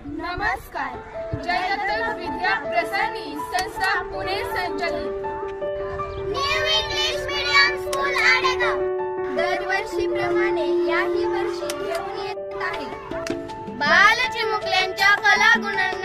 नमस्कार. जयदत्त विद्या प्रसारणी संस्था पुणे संचलित new English medium school Adegaon दरवर्षीप्रमाणे याही वर्षी घेऊन येत आहे बालचिमुकल्यांच्या कलागुणांना